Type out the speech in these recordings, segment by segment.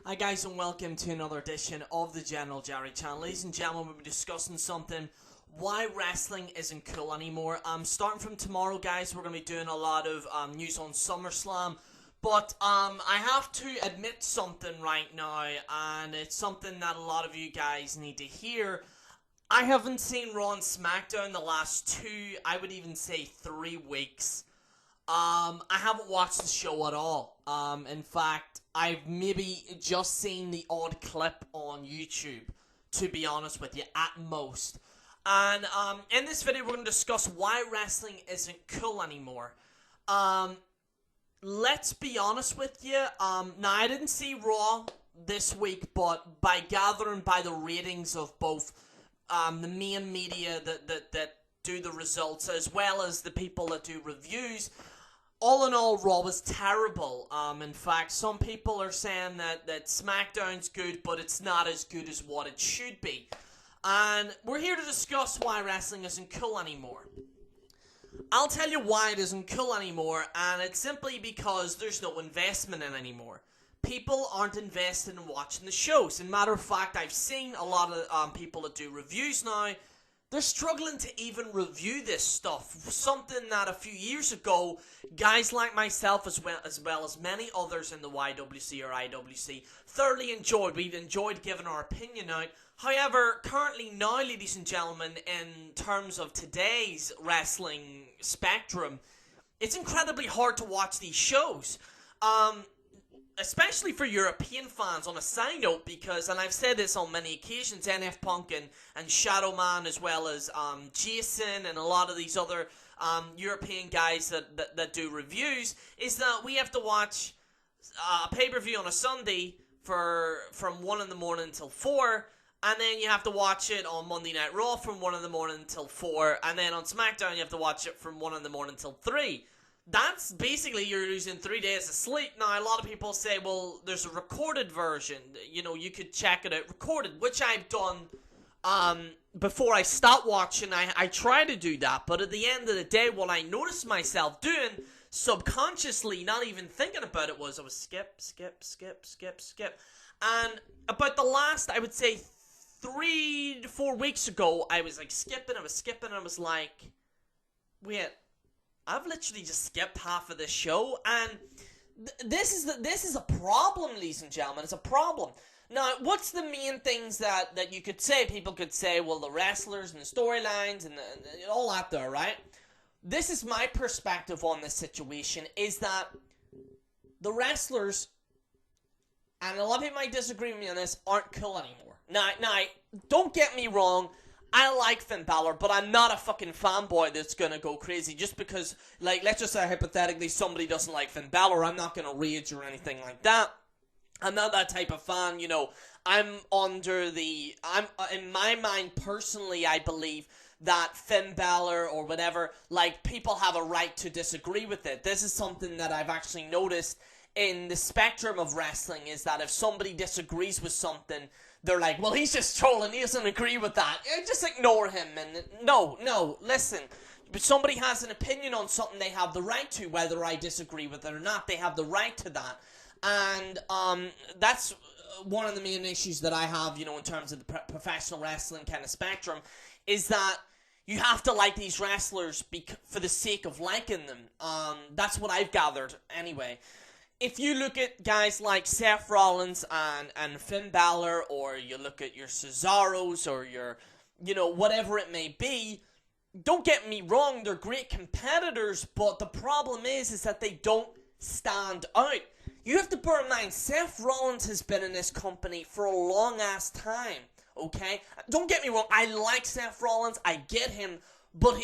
Hi guys and welcome to another edition of the General Jerry channel. Ladies and gentlemen, we'll be discussing something, why wrestling isn't cool anymore. Starting from tomorrow guys, we're going to be doing a lot of news on SUMMERSLAM. But I have to admit something right now, and it's something that a lot of you guys need to hear. I haven't seen Raw and SmackDown the last 2, I would even say 3 weeks. I haven't watched the show at all. In fact, I've maybe just seen the odd clip on YouTube, to be honest with you, at most. And in this video, we're going to discuss why wrestling isn't cool anymore. Let's be honest with you. Now, I didn't see Raw this week, but by gathering by the ratings of both the main media that do the results, as well as the people that do reviews, all in all, Raw was terrible. In fact, some people are saying that SmackDown's good, but it's not as good as what it should be. And we're here to discuss why wrestling isn't cool anymore. I'll tell you why it isn't cool anymore, and it's simply because there's no investment in it anymore. People aren't invested in watching the shows. As a matter of fact, I've seen a lot of people that do reviews now. They're struggling to even review this stuff. Something that a few years ago, guys like myself as well as many others in the YWC or IWC thoroughly enjoyed. We've enjoyed giving our opinion out. However, currently now, ladies and gentlemen, in terms of today's wrestling spectrum, it's incredibly hard to watch these shows. Especially for European fans, on a side note, because, and I've said this on many occasions, NF Punk and Shadow Man, as well as Jason and a lot of these other European guys that do reviews, is that we have to watch a pay-per-view on a Sunday from 1 in the morning until 4, and then you have to watch it on Monday Night Raw from 1 in the morning until 4, and then on SmackDown you have to watch it from 1 in the morning until 3. That's basically, you're losing 3 days of sleep. Now, a lot of people say, well, there's a recorded version. You know, you could check it out recorded, which I've done before I start watching. I try to do that, but at the end of the day, what I noticed myself doing, subconsciously, not even thinking about it, was I was skip. And about the last, I would say, 3 to 4 weeks ago, I was like skipping, and I was like, wait, I've literally just skipped half of this show, and this is a problem, ladies and gentlemen. It's a problem. Now, what's the main things that you could say? People could say, well, the wrestlers and the storylines and all that there, right? This is my perspective on this situation, is that the wrestlers, and a lot of people might disagree with me on this, aren't cool anymore. Now, don't get me wrong. I like Finn Balor, but I'm not a fucking fanboy that's gonna go crazy just because, like, let's just say hypothetically somebody doesn't like Finn Balor. I'm not gonna rage or anything like that. I'm not that type of fan, you know. In my mind, personally, I believe that Finn Balor or whatever, like, people have a right to disagree with it. This is something that I've actually noticed in the spectrum of wrestling, is that if somebody disagrees with something, they're like, well, he's just trolling, he doesn't agree with that. Just ignore him. And no, listen. But somebody has an opinion on something, they have the right to, whether I disagree with it or not. They have the right to that. And that's one of the main issues that I have, you know, in terms of the professional wrestling kind of spectrum, is that you have to like these wrestlers for the sake of liking them. That's what I've gathered, anyway. If you look at guys like Seth Rollins and Finn Balor, or you look at your Cesaros, or your, you know, whatever it may be, don't get me wrong, they're great competitors, but the problem is that they don't stand out. You have to bear in mind, Seth Rollins has been in this company for a long-ass time, okay? Don't get me wrong, I like Seth Rollins, I get him, but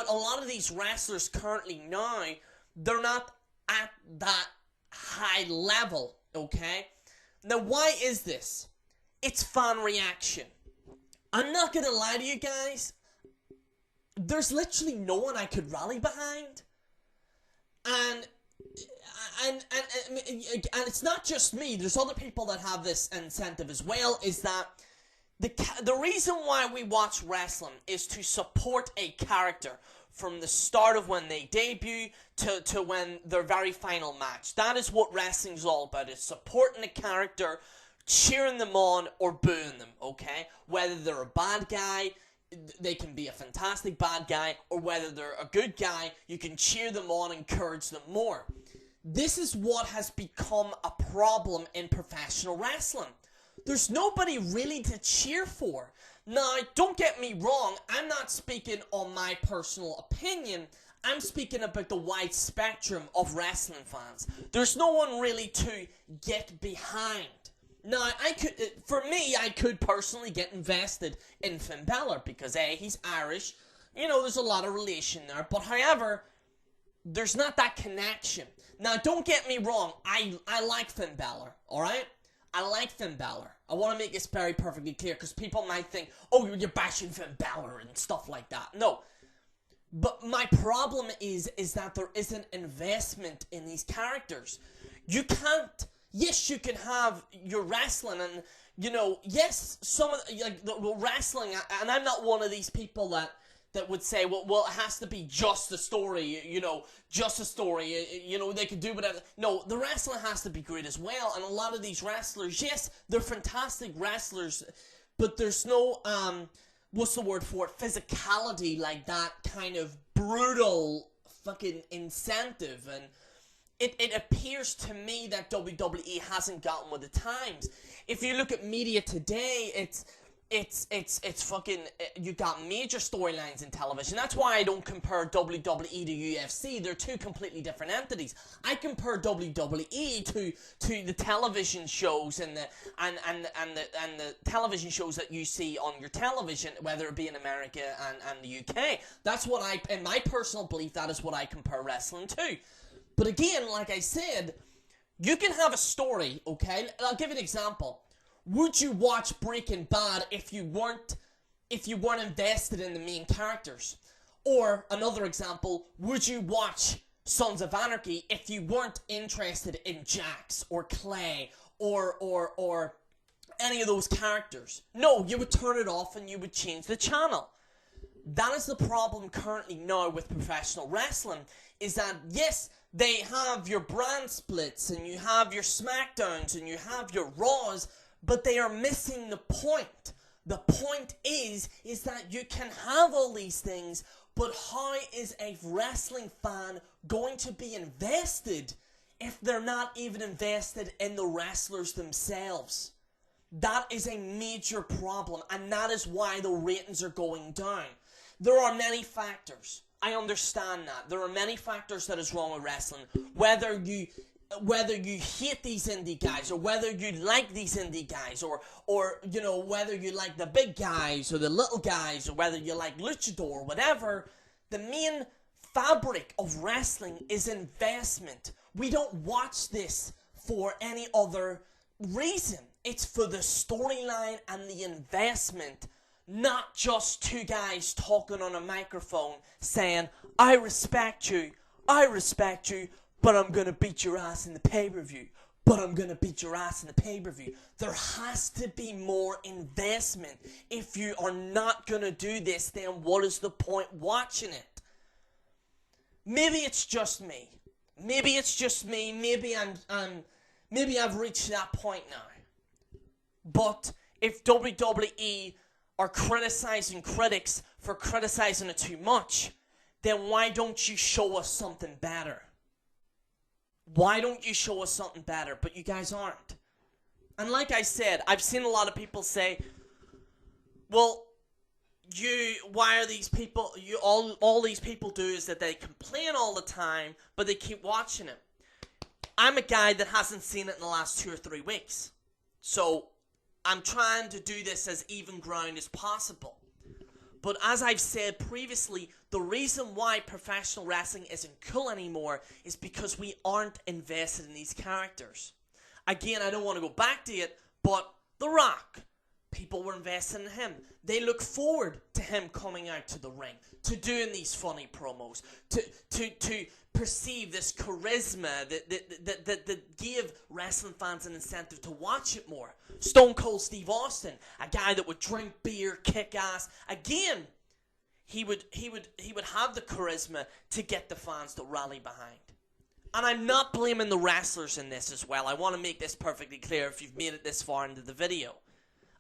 a lot of these wrestlers currently now, they're not at that high level, okay? Now, why is this? It's fan reaction. I'm not gonna lie to you guys, there's literally no one I could rally behind. And it's not just me, there's other people that have this incentive as well, is that the reason why we watch wrestling is to support a character from the start of when they debut to when their very final match. That is what wrestling's all about. It's supporting a character cheering them on or booing them, okay? Whether they're a bad guy, they can be a fantastic bad guy, or whether they're a good guy, you can cheer them on, encourage them more. This is what has become a problem in professional wrestling. There's nobody really to cheer for. Now, don't get me wrong, I'm not speaking on my personal opinion. I'm speaking about the wide spectrum of wrestling fans. There's no one really to get behind. Now, I could personally get invested in Finn Balor because A, he's Irish. You know, there's a lot of relation there. But however, there's not that connection. Now, don't get me wrong. I like Finn Balor, alright? I like Finn Balor. I want to make this very perfectly clear because people might think, oh, you're bashing Finn Balor and stuff like that. No. But my problem is that there isn't investment in these characters. You can't... Yes, you can have your wrestling and, you know, yes, some of the wrestling, and I'm not one of these people that would say, well, it has to be just a story, you know, just a story, you know, they could do whatever. No, the wrestling has to be great as well, and a lot of these wrestlers, yes, they're fantastic wrestlers, but there's no, what's the word for it, physicality, like that kind of brutal fucking incentive, and it appears to me that WWE hasn't gotten with the times. If you look at media today, it's fucking, you got major storylines in television. That's why I don't compare WWE to UFC. They're two completely different entities. I compare WWE to the television shows and the television shows that you see on your television, whether it be in America and the UK. That's what in my personal belief, that is what I compare wrestling to. But again, like I said, you can have a story, okay? I'll give you an example. Would you watch Breaking Bad if you weren't invested in the main characters? Or another example, would you watch Sons of Anarchy if you weren't interested in Jax or Clay or any of those characters? No, you would turn it off and you would change the channel. That is the problem currently now with professional wrestling, is that yes, they have your brand splits and you have your SmackDowns and you have your Raws, but they are missing the point. The point is that you can have all these things, but how is a wrestling fan going to be invested if they're not even invested in the wrestlers themselves? That is a major problem, and that is why the ratings are going down. There are many factors. I understand that. There are many factors that is wrong with wrestling. Whether you hate these indie guys, or whether you like these indie guys, or you know, whether you like the big guys or the little guys, or whether you like luchador or whatever, the main fabric of wrestling is investment. We don't watch this for any other reason. It's for the storyline and the investment. Not just two guys talking on a microphone saying, I respect you, but I'm going to beat your ass in the pay-per-view. But I'm going to beat your ass in the pay-per-view. There has to be more investment. If you are not going to do this, then what is the point watching it? Maybe it's just me. Maybe I've reached that point now. But if WWE are criticizing critics for criticizing it too much, then why don't you show us something better? Why don't you show us something better? But you guys aren't. And like I said, I've seen a lot of people say, well, why are these people, all these people do is that they complain all the time, but they keep watching it. I'm a guy that hasn't seen it in the last 2 or 3 weeks. So I'm trying to do this as even ground as possible. But as I've said previously, the reason why professional wrestling isn't cool anymore is because we aren't invested in these characters. Again, I don't want to go back to it, but The Rock, people were invested in him. They look forward to him coming out to the ring, to doing these funny promos, to perceive this charisma that gave wrestling fans an incentive to watch it more. Stone Cold Steve Austin, a guy that would drink beer, kick ass. Again, he would have the charisma to get the fans to rally behind. And I'm not blaming the wrestlers in this as well. I want to make this perfectly clear if you've made it this far into the video.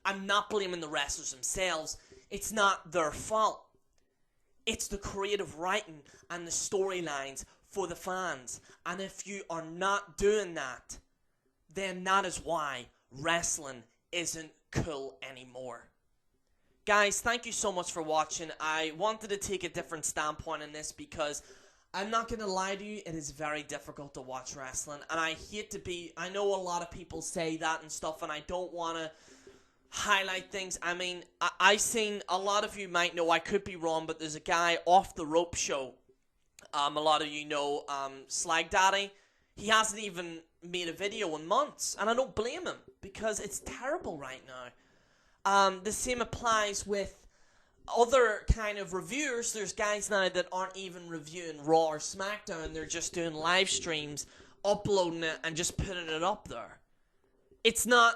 I'm not blaming the wrestlers themselves. It's not their fault. It's the creative writing and the storylines for the fans. And if you are not doing that, then that is why wrestling isn't cool anymore. Guys, thank you so much for watching. I wanted to take a different standpoint in this because I'm not going to lie to you, it is very difficult to watch wrestling. And I hate to be, I know a lot of people say that and stuff, and I don't want to highlight things. I mean, I seen, a lot of you might know, I could be wrong, but there's a guy off the rope show. A lot of you know Slag Daddy. He hasn't even made a video in months, and I don't blame him because it's terrible right now. The same applies with other kind of reviewers. There's guys now that aren't even reviewing Raw or SmackDown. They're just doing live streams, uploading it, and just putting it up there. It's not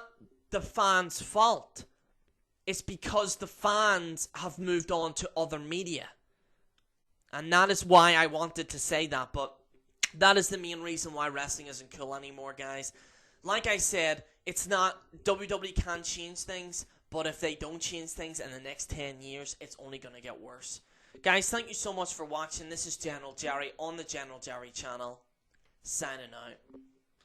the fans' fault. It's because the fans have moved on to other media. And that is why I wanted to say that, but that is the main reason why wrestling isn't cool anymore, guys. Like I said, it's not, WWE can change things, but if they don't change things in the next 10 years, it's only going to get worse. Guys, thank you so much for watching. This is General Jerry on the General Jerry channel. Signing out.